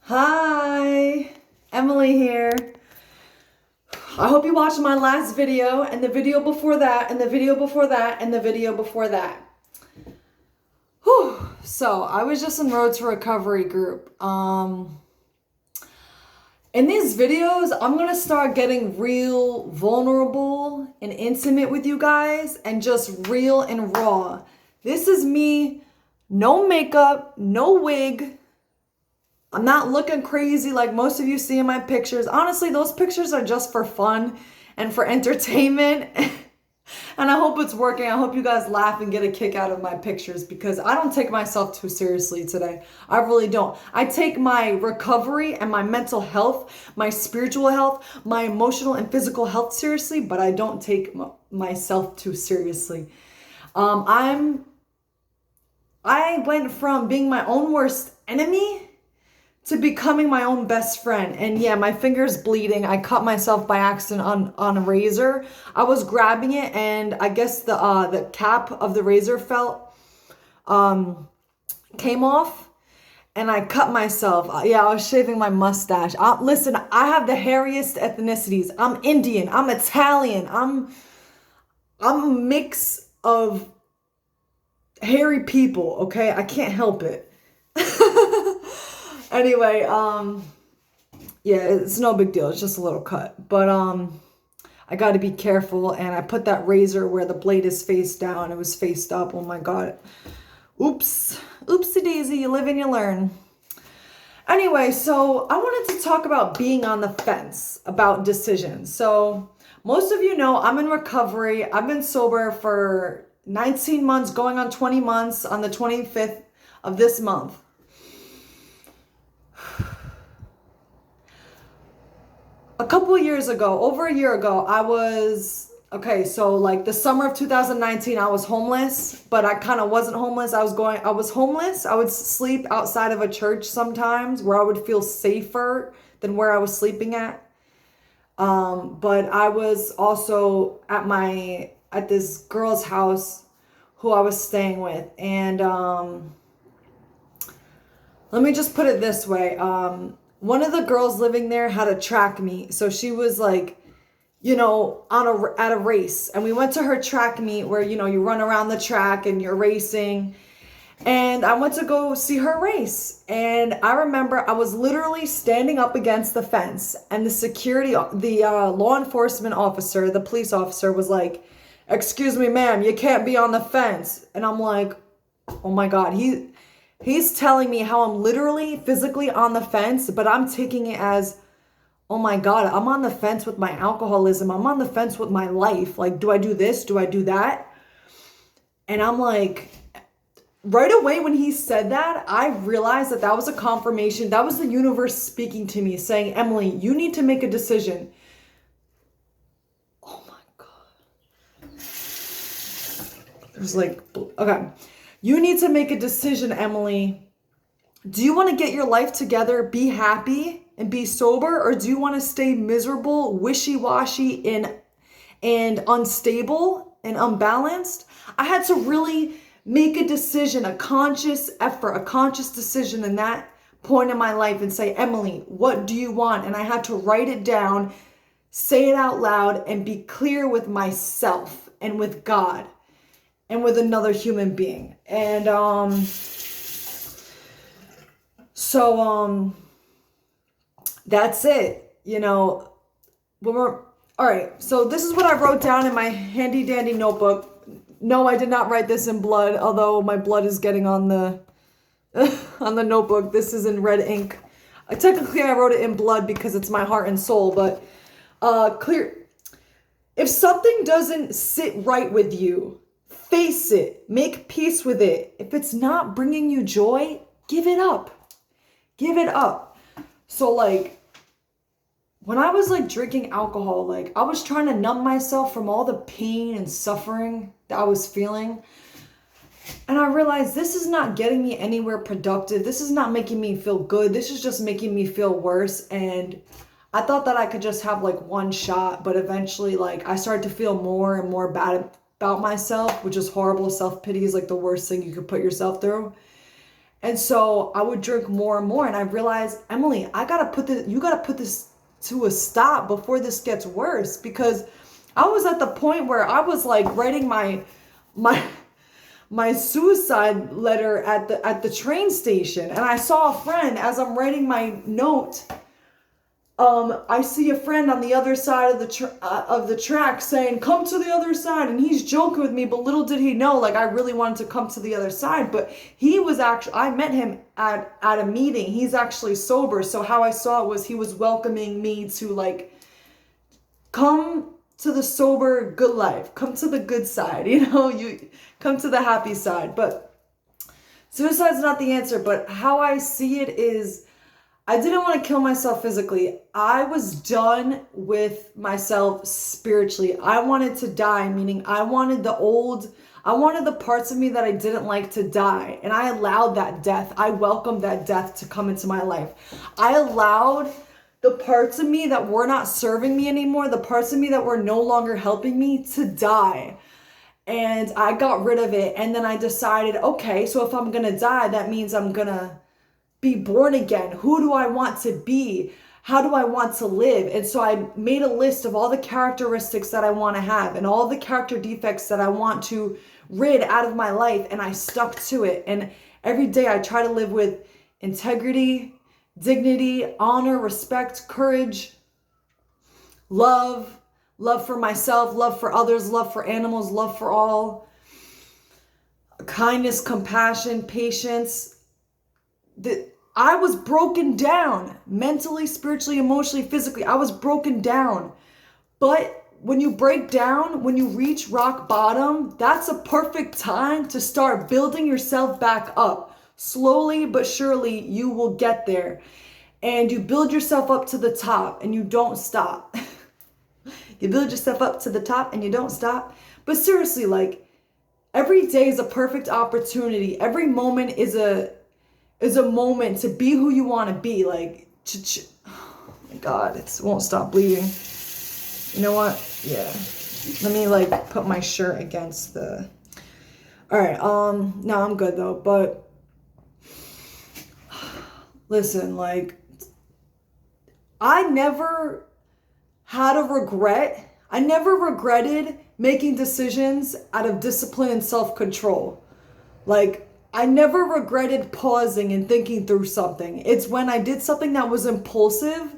Hi, Emily here. I hope you watched my last video and the video before that and the video before that and the video before that. Whew. So I was just in Road to Recovery group. In these videos, I'm going to start getting real vulnerable and intimate with you guys and just real and raw. This is me, no makeup, no wig. I'm not looking crazy like most of you see in my pictures. Honestly, those pictures are just for fun and for entertainment. And I hope it's working. I hope you guys laugh and get a kick out of my pictures because I don't take myself too seriously today. I really don't. I take my recovery and my mental health, my spiritual health, my emotional and physical health seriously, but I don't take myself too seriously. I went from being my own worst enemy to becoming my own best friend. And yeah, my finger's bleeding. I cut myself by accident on a razor. I was grabbing it and I guess the cap of the razor came off and I cut myself. Yeah, I was shaving my mustache. Listen, I have the hairiest ethnicities. I'm Indian, I'm Italian, I'm a mix of hairy people, okay? I can't help it. Anyway, yeah, it's no big deal. It's just a little cut. But I got to be careful. And I put that razor where the blade is face down. It was faced up. Oh my God. Oops. Oopsie daisy. You live and you learn. Anyway, so I wanted to talk about being on the fence about decisions. So most of you know I'm in recovery. I've been sober for 19 months, going on 20 months on the 25th of this month. A couple of years ago, over a year ago, so like the summer of 2019, I was homeless, but I kind of wasn't homeless. I was homeless. I would sleep outside of a church sometimes where I would feel safer than where I was sleeping at. But I was also at this girl's house who I was staying with. And let me just put it this way. One of the girls living there had a track meet. So she was like, at a race. And we went to her track meet where, you run around the track and you're racing. And I went to go see her race. And I remember I was literally standing up against the fence. And the law enforcement officer, the police officer was like, "Excuse me, ma'am, you can't be on the fence." And I'm like, oh my God, He's telling me how I'm literally physically on the fence, but I'm taking it as, oh my God, I'm on the fence with my alcoholism. I'm on the fence with my life. Like, do I do this? Do I do that? And I'm like, right away when he said that, I realized that was a confirmation. That was the universe speaking to me saying, "Emily, you need to make a decision." Oh my God. It was like, okay. You need to make a decision, Emily. Do you want to get your life together, be happy, and be sober? Or do you want to stay miserable, wishy-washy, and unstable and unbalanced? I had to really make a decision, a conscious effort, a conscious decision in that point in my life and say, "Emily, what do you want?" And I had to write it down, say it out loud, and be clear with myself and with God and with another human being. And that's it. All right, so this is what I wrote down in my handy dandy notebook. No, I did not write this in blood, although my blood is getting on the on the notebook. This is in red ink. Technically I wrote it in blood because it's my heart and soul, but clear. If something doesn't sit right with you, face it, make peace with it. If it's not bringing you joy, give it up. Give it up. So like, when I was like drinking alcohol, like I was trying to numb myself from all the pain and suffering that I was feeling. And I realized this is not getting me anywhere productive. This is not making me feel good. This is just making me feel worse. And I thought that I could just have like one shot, but eventually like I started to feel more and more bad about myself, which is horrible. Self-pity is like the worst thing you could put yourself through. And so I would drink more and more. And I realized, Emily, you gotta put this to a stop before this gets worse. Because I was at the point where I was like writing my my suicide letter at the train station, and I saw a friend as I'm writing my note. I see a friend on the other side of the track saying, "Come to the other side," and he's joking with me. But little did he know, like I really wanted to come to the other side. But he was actually, I met him at a meeting. He's actually sober, so how I saw it was he was welcoming me to like come to the sober good life, come to the good side, you come to the happy side. But suicide's not the answer. But how I see it is, I didn't want to kill myself physically. I was done with myself spiritually. I wanted to die, meaning I wanted the parts of me that I didn't like to die. And I allowed that death. I welcomed that death to come into my life. I allowed the parts of me that were not serving me anymore, the parts of me that were no longer helping me, to die. And I got rid of it. And then I decided, okay, so if I'm going to die, that means I'm going to be born again. Who do I want to be? How do I want to live? And so I made a list of all the characteristics that I want to have and all the character defects that I want to rid out of my life. And I stuck to it. And every day I try to live with integrity, dignity, honor, respect, courage, love for myself, love for others, love for animals, love for all, kindness, compassion, patience. I was broken down mentally, spiritually, emotionally, physically. I was broken down. But when you break down, when you reach rock bottom, that's a perfect time to start building yourself back up. Slowly but surely, you will get there. And you build yourself up to the top and you don't stop. You build yourself up to the top and you don't stop. But seriously, like, every day is a perfect opportunity. Every moment is a moment to be who you want to be. Like, oh my God, it won't stop bleeding. You know what? Yeah. Let me like put my shirt against the. All right. No, I'm good though. But listen, like, I never had a regret. I never regretted making decisions out of discipline and self-control. Like, I never regretted pausing and thinking through something. It's when I did something that was impulsive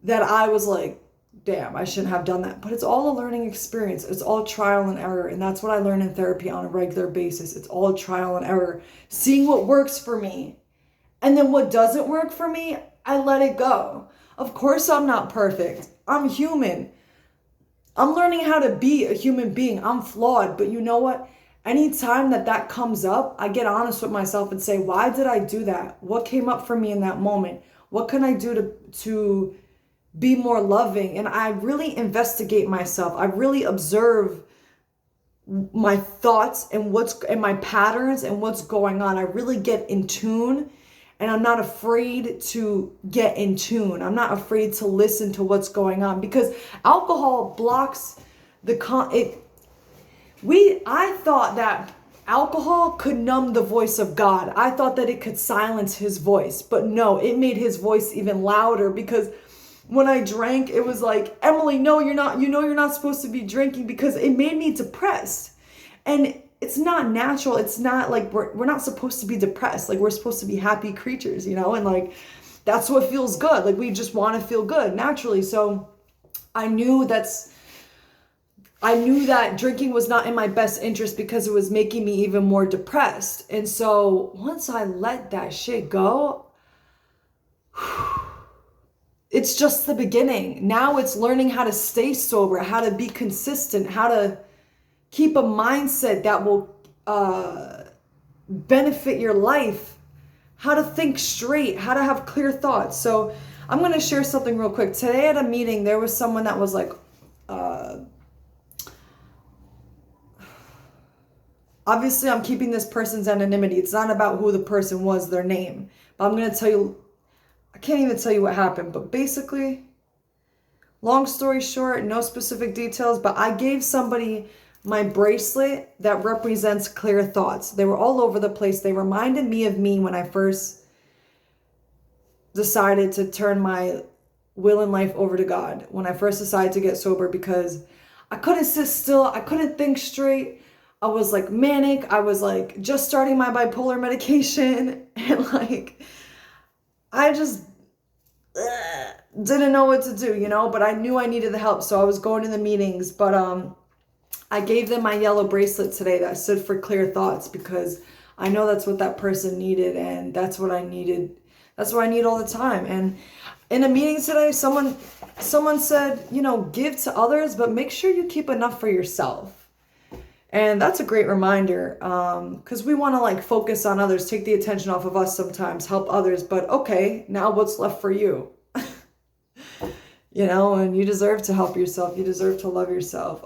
that I was like, damn, I shouldn't have done that. But it's all a learning experience. It's all trial and error. And that's what I learn in therapy on a regular basis. It's all trial and error. Seeing what works for me. And then what doesn't work for me, I let it go. Of course I'm not perfect. I'm human. I'm learning how to be a human being. I'm flawed. But you know what? Anytime that comes up, I get honest with myself and say, why did I do that? What came up for me in that moment? What can I do to be more loving? And I really investigate myself. I really observe my thoughts and my patterns and what's going on. I really get in tune, and I'm not afraid to get in tune. I'm not afraid to listen to what's going on, because alcohol blocks I thought that alcohol could numb the voice of God. I thought that it could silence his voice, but no, it made his voice even louder, because when I drank, it was like, Emily, no, you're not supposed to be drinking, because it made me depressed. And it's not natural. It's not like we're not supposed to be depressed. Like, we're supposed to be happy creatures, and like, that's what feels good. Like, we just want to feel good naturally. So I knew that drinking was not in my best interest, because it was making me even more depressed. And so once I let that shit go, it's just the beginning. Now it's learning how to stay sober, how to be consistent, how to keep a mindset that will benefit your life, how to think straight, how to have clear thoughts. So I'm going to share something real quick. Today at a meeting, there was someone that was like, obviously I'm keeping this person's anonymity. It's not about who the person was, their name. But I'm going to tell you, I can't even tell you what happened. But basically, long story short, no specific details, but I gave somebody my bracelet that represents clear thoughts. They were all over the place. They reminded me of me when I first decided to turn my will and life over to God. When I first decided to get sober, because I couldn't sit still. I couldn't think straight. I was like manic. I was like just starting my bipolar medication. And like, I just didn't know what to do, you know, but I knew I needed the help. So I was going to the meetings, but I gave them my yellow bracelet today that stood for clear thoughts, because I know that's what that person needed, and that's what I needed. That's what I need all the time. And in a meeting today, someone said, you know, give to others, but make sure you keep enough for yourself. And that's a great reminder, because we want to like focus on others, take the attention off of us sometimes, help others. But okay, now what's left for you? You know, and you deserve to help yourself. You deserve to love yourself.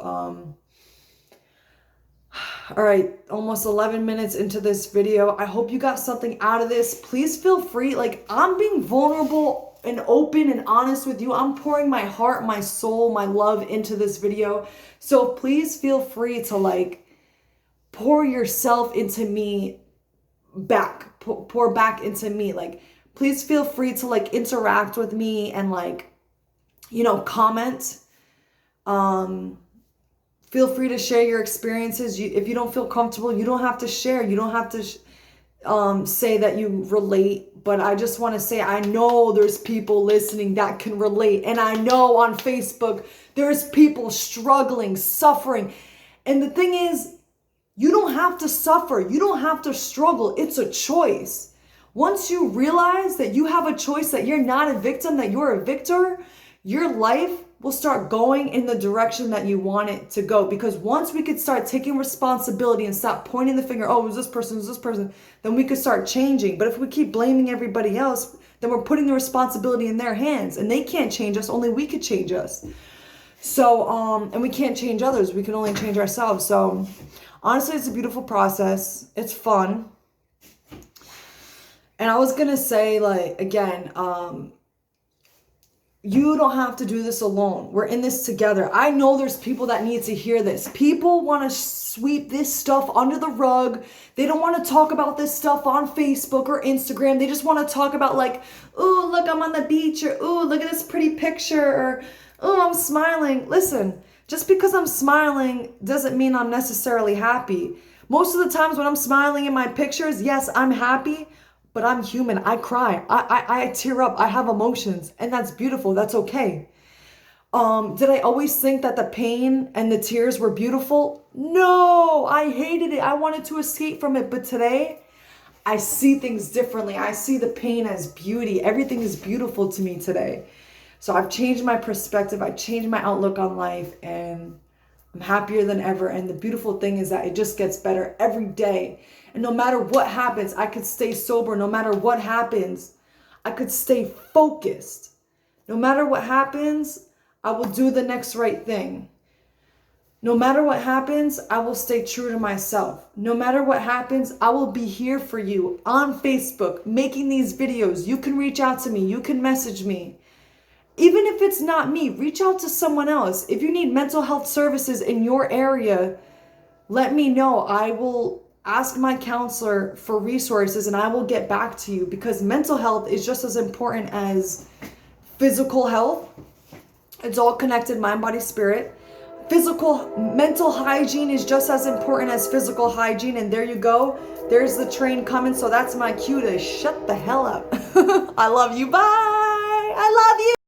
All right, almost 11 minutes into this video. I hope you got something out of this. Please feel free. Like, I'm being vulnerable and open and honest with you. I'm pouring my heart, my soul, my love into this video. So please feel free to like pour yourself into me back, pour back into me. Like, please feel free to like interact with me and like, you know, comment. Feel free to share your experiences. If you don't feel comfortable, you don't have to share. You don't have to say that you relate. But I just want to say, I know there's people listening that can relate. And I know on Facebook, there's people struggling, suffering. And the thing is, you don't have to suffer. You don't have to struggle. It's a choice. Once you realize that you have a choice, that you're not a victim, that you're a victor, your life will start going in the direction that you want it to go. Because once we could start taking responsibility and stop pointing the finger, oh, it was this person, then we could start changing. But if we keep blaming everybody else, then we're putting the responsibility in their hands, and they can't change us. Only we could change us. So, and we can't change others. We can only change ourselves. So honestly, it's a beautiful process. It's fun. And I was going to say, like, again, you don't have to do this alone. We're in this together. I know there's people that need to hear this. People want to sweep this stuff under the rug. They don't want to talk about this stuff on Facebook or Instagram. They just want to talk about like, oh, look, I'm on the beach, or oh, look at this pretty picture, or oh, I'm smiling. Listen, just because I'm smiling doesn't mean I'm necessarily happy. Most of the times when I'm smiling in my pictures, yes, I'm happy. But I'm human. I cry. I tear up. I have emotions. And that's beautiful. That's okay. Did I always think that the pain and the tears were beautiful? No, I hated it. I wanted to escape from it. But today, I see things differently. I see the pain as beauty. Everything is beautiful to me today. So I've changed my perspective. I changed my outlook on life. And I'm happier than ever. And the beautiful thing is that it just gets better every day. And no matter what happens, I could stay sober. No matter what happens, I could stay focused. No matter what happens, I will do the next right thing. No matter what happens, I will stay true to myself. No matter what happens, I will be here for you on Facebook, making these videos. You can reach out to me. You can message me. Even if it's not me, reach out to someone else. If you need mental health services in your area, let me know. I will ask my counselor for resources and I will get back to you, because mental health is just as important as physical health. It's all connected, mind, body, spirit. Mental hygiene is just as important as physical hygiene. And there you go. There's the train coming. So that's my cue to shut the hell up. I love you. Bye.